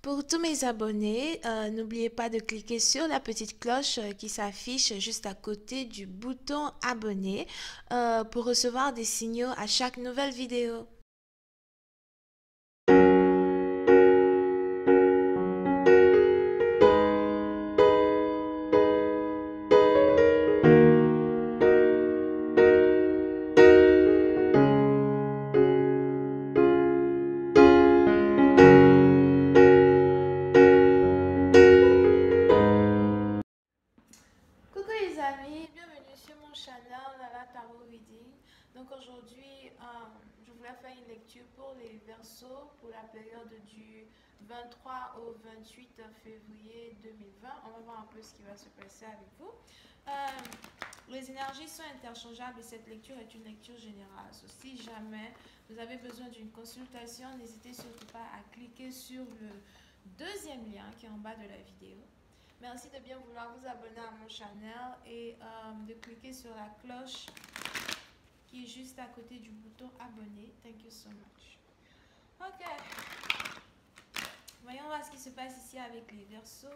Pour tous mes abonnés, n'oubliez pas de cliquer sur la petite cloche qui s'affiche juste à côté du bouton abonner pour recevoir des signaux à chaque nouvelle vidéo. Coucou les amis, bienvenue sur mon channel Lala Tarot Reading. Donc aujourd'hui, je voulais faire une lecture pour les Verseaux pour la période du 23 au 28 février 2020. On va voir un peu ce qui va se passer avec vous. Les énergies sont interchangeables et cette lecture est une lecture générale. So, si jamais vous avez besoin d'une consultation, n'hésitez surtout pas à cliquer sur le deuxième lien qui est en bas de la vidéo. Merci de bien vouloir vous abonner à mon channel et de cliquer sur la cloche qui est juste à côté du bouton abonner. Thank you so much. Ok. Voyons voir ce qui se passe ici avec les Verseaux.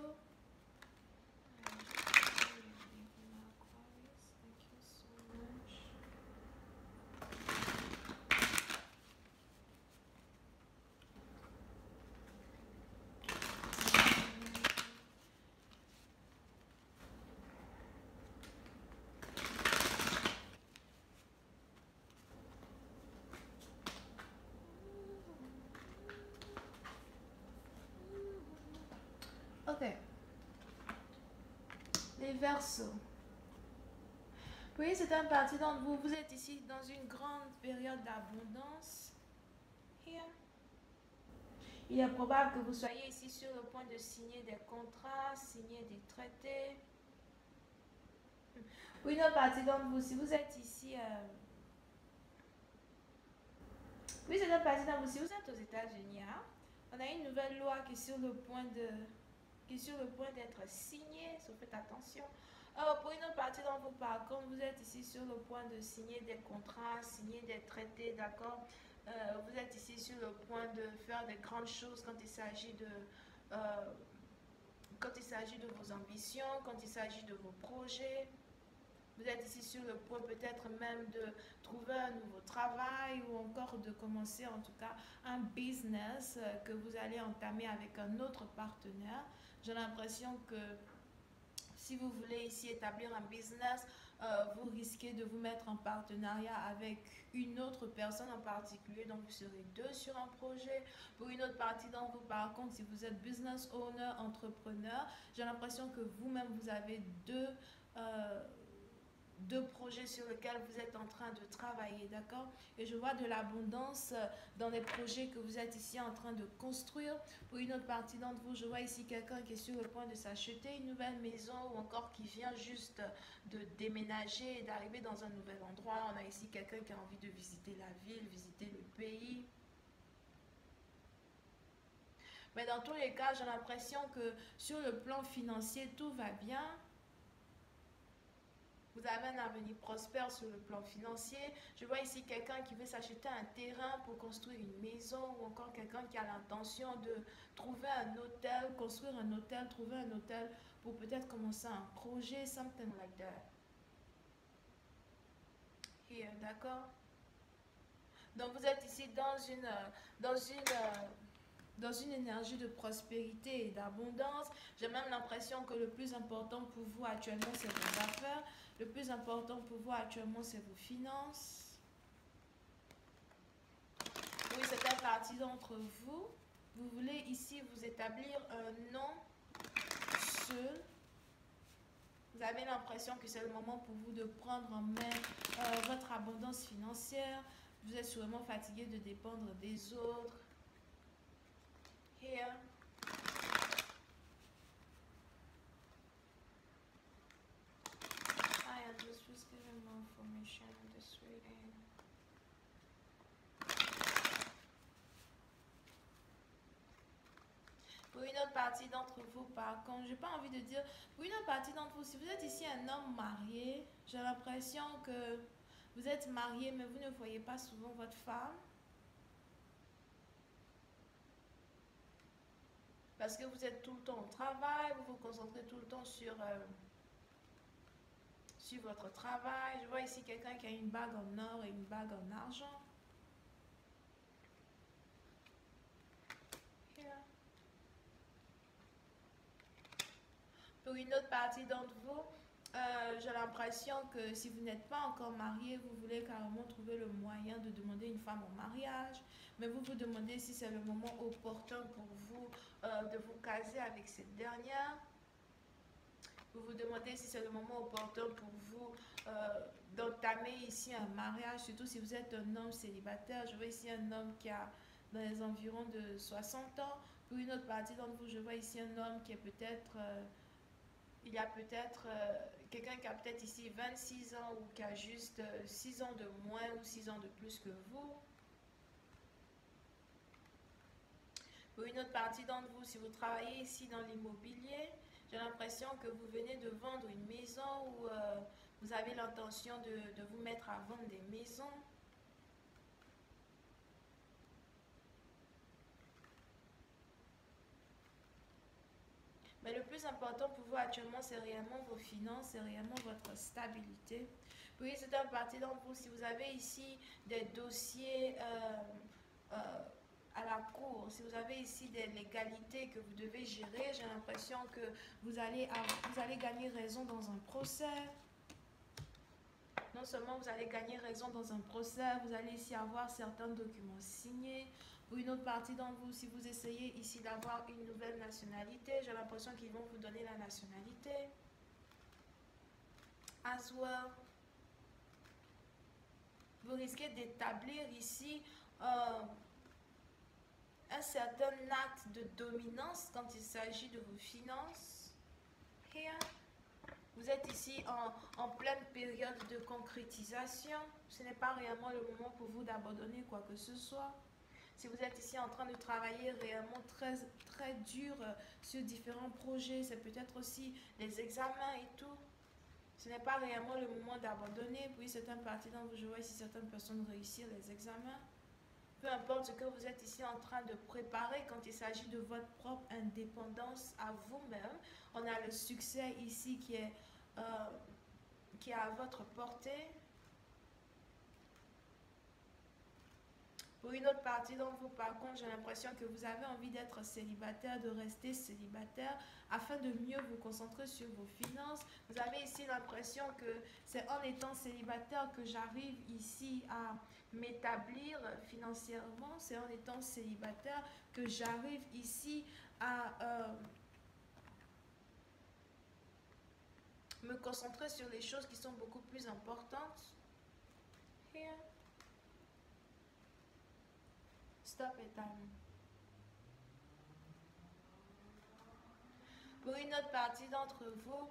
Ok. Les Verseaux. Oui, c'est un parti d'entre vous. Vous êtes ici dans une grande période d'abondance. Il est probable que vous soyez ici sur le point de signer des contrats, signer des traités. Oui, une autre partie d'entre vous, si vous êtes ici, oui, c'est une partie d'entre vous, si vous êtes aux États-Unis, hein, on a une nouvelle loi qui est sur le point d'être signée, so faites attention. Pour une autre partie d'entre vous, par contre, vous êtes ici sur le point de signer des contrats, signer des traités, d'accord. Vous êtes ici sur le point de faire des grandes choses euh, quand il s'agit de vos ambitions, quand il s'agit de vos projets. Vous êtes ici sur le point peut-être même de trouver un nouveau travail ou encore de commencer en tout cas un business que vous allez entamer avec un autre partenaire. J'ai l'impression que si vous voulez ici établir un business, vous risquez de vous mettre en partenariat avec une autre personne en particulier. Donc, vous serez deux sur un projet. Pour une autre partie d'entre vous, par contre, si vous êtes business owner, entrepreneur, j'ai l'impression que vous-même, vous avez deux projets sur lesquels vous êtes en train de travailler, d'accord? Et je vois de l'abondance dans les projets que vous êtes ici en train de construire. Pour une autre partie d'entre vous, je vois ici quelqu'un qui est sur le point de s'acheter une nouvelle maison ou encore qui vient juste de déménager et d'arriver dans un nouvel endroit. On a ici quelqu'un qui a envie de visiter la ville, visiter le pays. Mais dans tous les cas, j'ai l'impression que sur le plan financier, tout va bien. Vous avez un avenir prospère sur le plan financier. Je vois ici quelqu'un qui veut s'acheter un terrain pour construire une maison ou encore quelqu'un qui a l'intention de trouver un hôtel, construire un hôtel, trouver un hôtel pour peut-être commencer un projet, something like that. Here, d'accord? Donc vous êtes ici dans dans une énergie de prospérité et d'abondance. J'ai même l'impression que le plus important pour vous actuellement, c'est vos affaires. Le plus important pour vous actuellement, c'est vos finances. Oui, c'est une partie d'entre vous. Vous voulez ici vous établir un nom seul. Vous avez l'impression que c'est le moment pour vous de prendre en main votre abondance financière. Vous êtes sûrement fatigué de dépendre des autres. Here. I am just giving more information on this reading. Pour une autre partie d'entre vous, par contre, j'ai pas envie de dire, pour une autre partie d'entre vous, si vous êtes ici un homme marié, j'ai l'impression que vous êtes marié, mais vous ne voyez pas souvent votre femme. parce que vous êtes tout le temps au travail, vous vous concentrez tout le temps sur votre travail. Je vois ici quelqu'un qui a une bague en or et une bague en argent. Pour une autre partie d'entre vous, j'ai l'impression que si vous n'êtes pas encore marié, vous voulez carrément trouver le moyen de demander une femme en mariage, mais vous vous demandez si c'est le moment opportun pour vous de vous caser avec cette dernière. Vous vous demandez si c'est le moment opportun pour vous d'entamer ici un mariage, surtout si vous êtes un homme célibataire. Je vois ici un homme qui a dans les environs de 60 ans. Pour une autre partie d'entre vous, je vois ici un homme qui est peut-être... il y a peut-être quelqu'un qui a peut-être ici 26 ans ou qui a juste 6 ans de moins ou 6 ans de plus que vous. Pour une autre partie d'entre vous, si vous travaillez ici dans l'immobilier, j'ai l'impression que vous venez de vendre une maison ou vous avez l'intention de vous mettre à vendre des maisons. Mais le plus important pour vous actuellement, c'est réellement vos finances, c'est réellement votre stabilité. Oui, c'est une partie d'entre vous. Si vous avez ici des dossiers à la cour, si vous avez ici des légalités que vous devez gérer, j'ai l'impression que vous allez gagner raison dans un procès. Non seulement vous allez gagner raison dans un procès, vous allez ici avoir certains documents signés. Pour une autre partie d'entre vous, si vous essayez ici d'avoir une nouvelle nationalité, j'ai l'impression qu'ils vont vous donner la nationalité. As well. Vous risquez d'établir ici un certain acte de dominance quand il s'agit de vos finances. Here. Vous êtes ici en pleine période de concrétisation. Ce n'est pas réellement le moment pour vous d'abandonner quoi que ce soit. Si vous êtes ici en train de travailler réellement très, très dur sur différents projets, c'est peut-être aussi les examens et tout. Ce n'est pas réellement le moment d'abandonner. Puis certaines parties dont je vois ici certaines personnes réussir les examens. Peu importe ce que vous êtes ici en train de préparer quand il s'agit de votre propre indépendance à vous-même, on a le succès ici qui est à votre portée. Pour une autre partie d'entre vous, par contre, j'ai l'impression que vous avez envie d'être célibataire, de rester célibataire, afin de mieux vous concentrer sur vos finances. Vous avez ici l'impression que c'est en étant célibataire que j'arrive ici à m'établir financièrement. C'est en étant célibataire que j'arrive ici à me concentrer sur les choses qui sont beaucoup plus importantes. Here. Stop it, time. Pour une autre partie d'entre vous,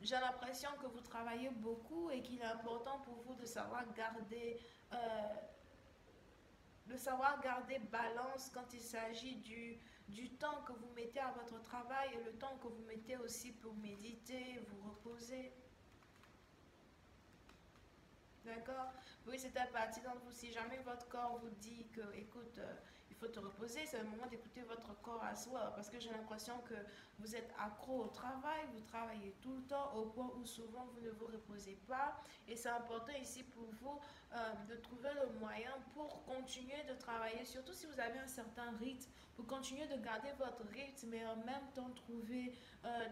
j'ai l'impression que vous travaillez beaucoup et qu'il est important pour vous de savoir garder balance quand il s'agit du temps que vous mettez à votre travail et le temps que vous mettez aussi pour méditer, vous reposer. D'accord? Oui, c'est à partir d'entre vous. Si jamais votre corps vous dit que, écoute, il faut te reposer, c'est le moment d'écouter votre corps à soi. Parce que j'ai l'impression que vous êtes accro au travail, vous travaillez tout le temps, au point où souvent vous ne vous reposez pas. Et c'est important ici pour vous de trouver le moyen pour continuer de travailler, surtout si vous avez un certain rythme, pour continuer de garder votre rythme, mais en même temps trouver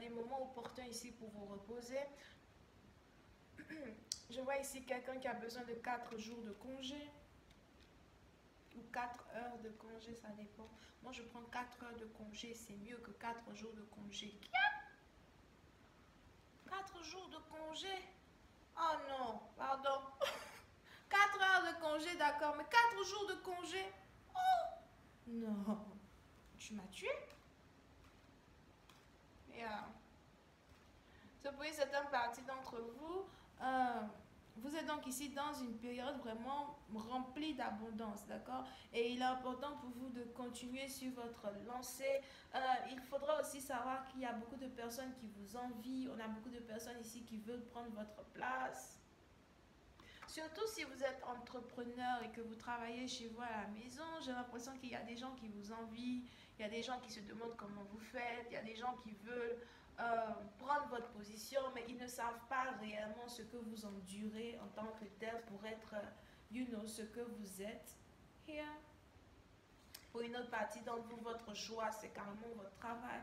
des moments opportuns ici pour vous reposer. Je vois ici quelqu'un qui a besoin de 4 jours de congé ou 4 heures de congé, ça dépend. Moi, je prends 4 heures de congé, c'est mieux que 4 jours de congé. 4 jours de congé? Oh non, pardon. 4 heures de congé, d'accord, mais 4 jours de congé? Oh non, tu m'as tué? Yeah. C'est pour certaines parties d'entre vous. Vous êtes donc ici dans une période vraiment remplie d'abondance, d'accord? Et il est important pour vous de continuer sur votre lancée. Il faudra aussi savoir qu'il y a beaucoup de personnes qui vous envient. On a beaucoup de personnes ici qui veulent prendre votre place. Surtout si vous êtes entrepreneur et que vous travaillez chez vous à la maison, j'ai l'impression qu'il y a des gens qui vous envient, il y a des gens qui se demandent comment vous faites, il y a des gens qui veulent prendre votre position, mais ils ne savent pas réellement ce que vous endurez en tant que tel pour être, ce que vous êtes. Here. Pour une autre partie d'entre vous, votre choix, c'est carrément votre travail.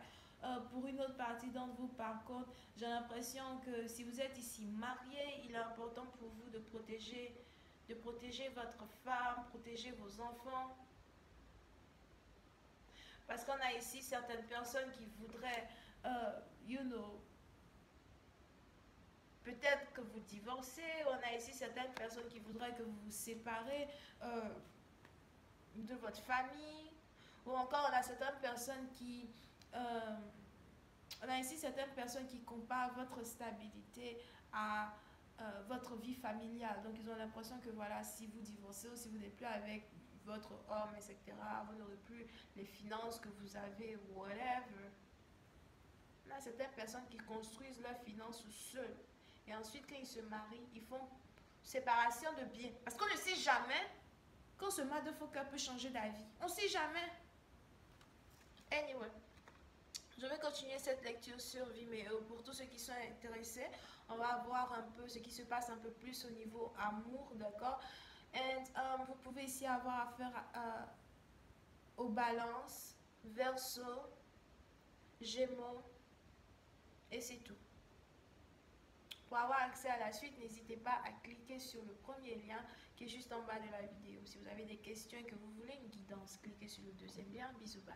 Pour une autre partie d'entre vous, par contre, j'ai l'impression que si vous êtes ici marié, il est important pour vous de protéger votre femme, protéger vos enfants. Parce qu'on a ici certaines personnes qui voudraient, euh, you know, peut-être que vous divorcez. On a ici certaines personnes qui voudraient que vous vous séparez de votre famille. Ou encore, on a certaines personnes qui... euh, on a ici certaines personnes qui comparent votre stabilité à votre vie familiale. Donc, ils ont l'impression que voilà, si vous divorcez ou si vous n'êtes plus avec votre homme, etc., vous n'aurez plus les finances que vous avez ou whatever. On a certaines personnes qui construisent leurs finances seules. Et ensuite, quand ils se marient, ils font séparation de biens. Parce qu'on ne sait jamais quand ce motherfucker peut changer d'avis. On ne sait jamais. Anyway. Je vais continuer cette lecture sur Vimeo. Pour tous ceux qui sont intéressés, on va voir un peu ce qui se passe un peu plus au niveau amour, d'accord? Et vous pouvez ici avoir affaire aux balances, verso, gémeaux, et c'est tout. Pour avoir accès à la suite, n'hésitez pas à cliquer sur le premier lien qui est juste en bas de la vidéo. Si vous avez des questions et que vous voulez une guidance, cliquez sur le deuxième lien. Bisous, bye.